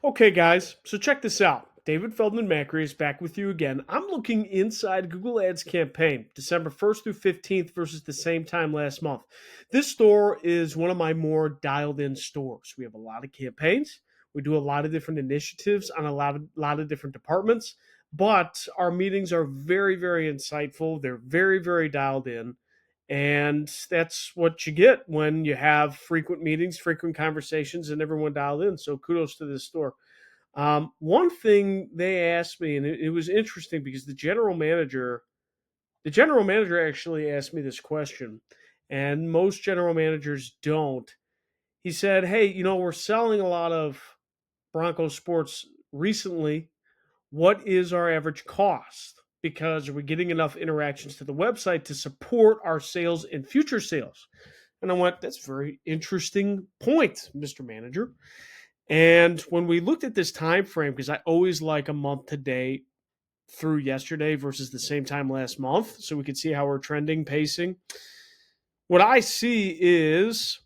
Okay, guys, so check this out. David Feldman-Makrias back with you again. I'm looking inside Google Ads campaign, December 1st through 15th versus the same time last month. This store is one of my more dialed in stores. We have a lot of campaigns. We do a lot of different initiatives on a lot of different departments, but our meetings are very, very insightful. They're very, very dialed in. And that's what you get when you have frequent meetings, frequent conversations, and everyone dialed in. So kudos to this store. One thing they asked me, and it was interesting because the general manager actually asked me this question, and most general managers don't. He said, "Hey, we're selling a lot of Broncos sports recently. What is our average cost? Because are we getting enough interactions to the website to support our sales and future sales?" And I went, "That's a very interesting point, Mr. Manager." And when we looked at this time frame, because I always like a month to date through yesterday versus the same time last month, so we could see how we're trending, pacing. What I see is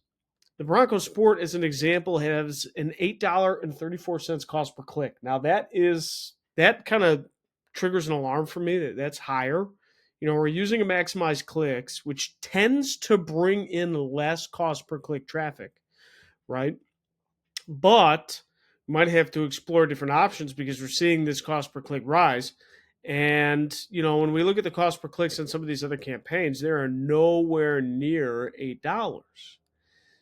the Bronco Sport, as an example, has an $8.34 cost per click. Now that kind of triggers an alarm for me that's higher. We're using a maximize clicks, which tends to bring in less cost per click traffic, right? But we might have to explore different options because we're seeing this cost per click rise. And when we look at the cost per clicks on some of these other campaigns, they are nowhere near $8.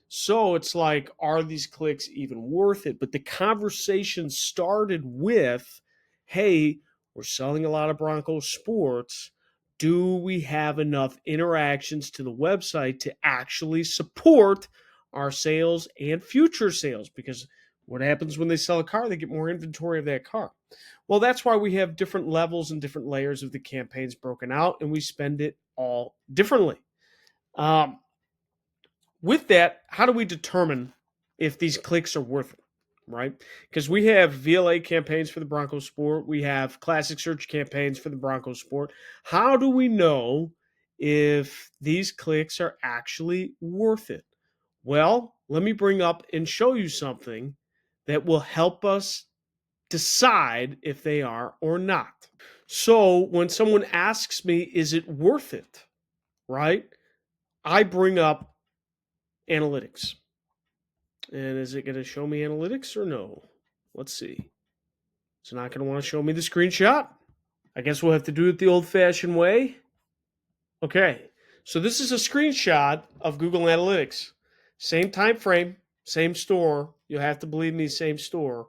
So it's like, are these clicks even worth it? But the conversation started with, hey, we're selling a lot of Broncos sports. Do we have enough interactions to the website to actually support our sales and future sales? Because what happens when they sell a car? They get more inventory of that car. Well, that's why we have different levels and different layers of the campaigns broken out, and we spend it all differently. Um, with that, how do we determine if these clicks are worth it, right? Because we have VLA campaigns for the Broncos Sport, we have classic search campaigns for the Broncos Sport. How do we know if these clicks are actually worth it? Well, let me bring up and show you something that will help us decide if they are or not. So, when someone asks me, is it worth it, right? I bring up analytics. And is it going to show me analytics or no? Let's see. It's not going to want to show me the screenshot. I guess we'll have to do it the old fashioned way. Okay. So this is a screenshot of Google Analytics. Same time frame, same store. You'll have to believe me, same store.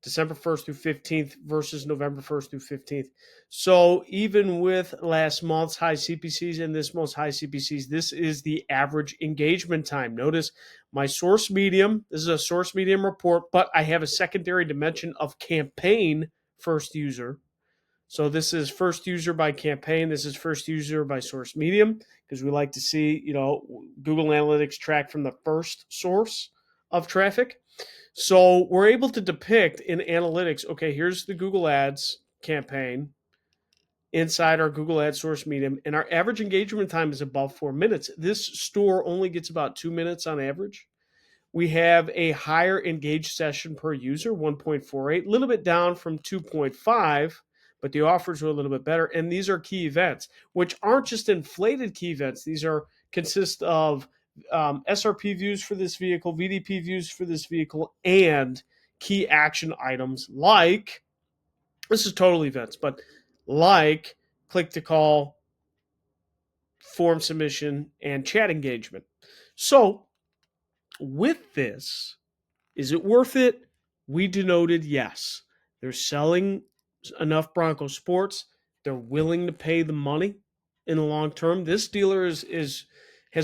December 1st through 15th versus November 1st through 15th. So even with last month's high CPCs and this month's high CPCs, this is the average engagement time. Notice my source medium. This is a source medium report, but I have a secondary dimension of campaign first user. So this is first user by campaign. This is first user by source medium because we like to see, Google Analytics track from the first source of traffic. So we're able to depict in analytics, okay, here's the Google Ads campaign inside our Google Ads source medium, and our average engagement time is above 4 minutes. This store only gets about 2 minutes on average. We have a higher engaged session per user, 1.48, a little bit down from 2.5, but the offers are a little bit better. And these are key events, which aren't just inflated key events. These consist of SRP views for this vehicle, VDP views for this vehicle, and key action items like, this is total events, but like click to call, form submission, and chat engagement. So with this, is it worth it? We denoted yes. They're selling enough Bronco sports. They're willing to pay the money in the long term. This dealer has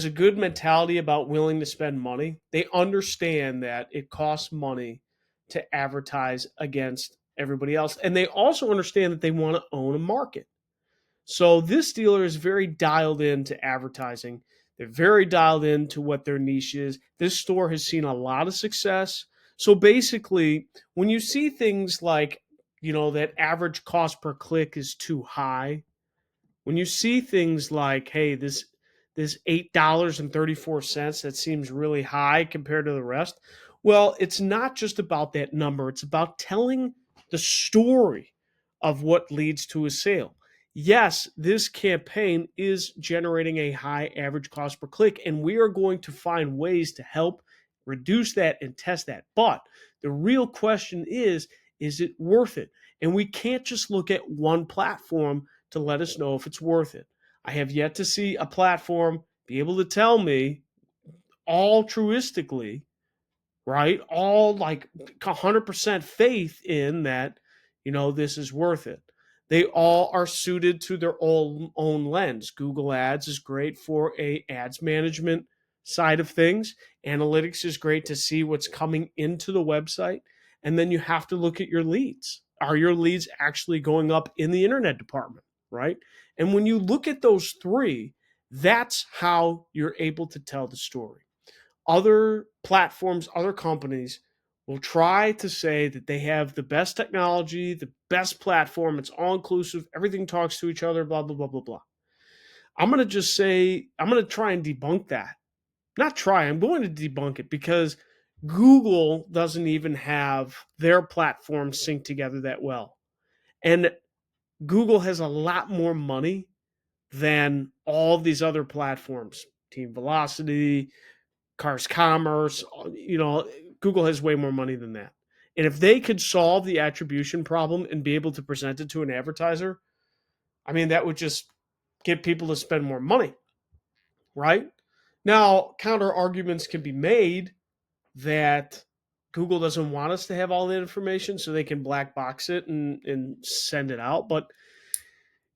a good mentality about willing to spend money. They understand that it costs money to advertise against everybody else. And they also understand that they want to own a market. So this dealer is very dialed into advertising. They're very dialed into what their niche is. This store has seen a lot of success. So basically, when you see things like, that average cost per click is too high, when you see things like, hey, this $8.34, that seems really high compared to the rest. Well, it's not just about that number, it's about telling the story of what leads to a sale. Yes, this campaign is generating a high average cost per click, and we are going to find ways to help reduce that and test that. But the real question is it worth it? And we can't just look at one platform to let us know if it's worth it. I have yet to see a platform be able to tell me altruistically, right? All like 100% faith in that, this is worth it. They all are suited to their own lens. Google Ads is great for a ads management side of things. Analytics is great to see what's coming into the website. And then you have to look at your leads. Are your leads actually going up in the internet department, right? And when you look at those three, that's how you're able to tell the story. Other platforms, other companies will try to say that they have the best technology, the best platform, it's all inclusive, everything talks to each other, blah, blah, blah, blah, blah. I'm going to just say, I'm going to try and debunk that. Not try, I'm going to debunk it because Google doesn't even have their platform synced together that well. And Google has a lot more money than all of these other platforms, Team Velocity, Cars Commerce, Google has way more money than that. And if they could solve the attribution problem and be able to present it to an advertiser, I mean, that would just get people to spend more money, right? Now, counter arguments can be made that Google doesn't want us to have all that information so they can black box it and send it out. But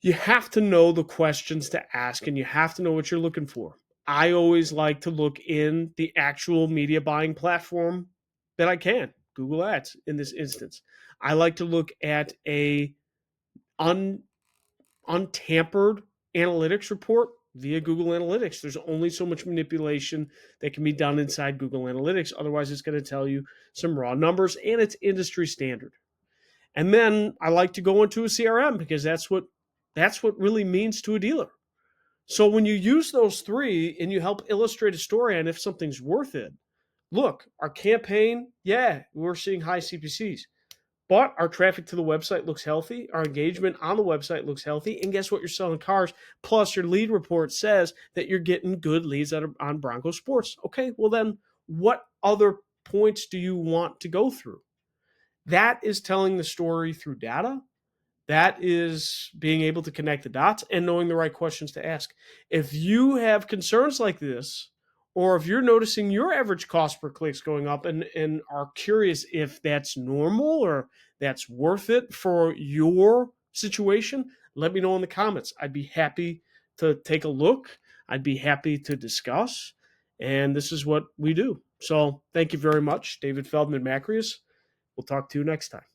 you have to know the questions to ask and you have to know what you're looking for. I always like to look in the actual media buying platform that I can, Google Ads in this instance. I like to look at a untampered analytics report via Google Analytics. There's only so much manipulation that can be done inside Google Analytics. Otherwise, it's going to tell you some raw numbers and it's industry standard. And then I like to go into a CRM because that's what really means to a dealer. So when you use those three and you help illustrate a story on if something's worth it, look, our campaign, yeah, we're seeing high CPCs, but our traffic to the website looks healthy. Our engagement on the website looks healthy. And guess what? You're selling cars. Plus, your lead report says that you're getting good leads on Bronco Sports. Okay, well, then what other points do you want to go through? That is telling the story through data. That is being able to connect the dots and knowing the right questions to ask. If you have concerns like this, or if you're noticing your average cost per click is going up and are curious if that's normal or that's worth it for your situation, let me know in the comments. I'd be happy to take a look. I'd be happy to discuss. And this is what we do. So thank you very much, David Feldman-Makrias. We'll talk to you next time.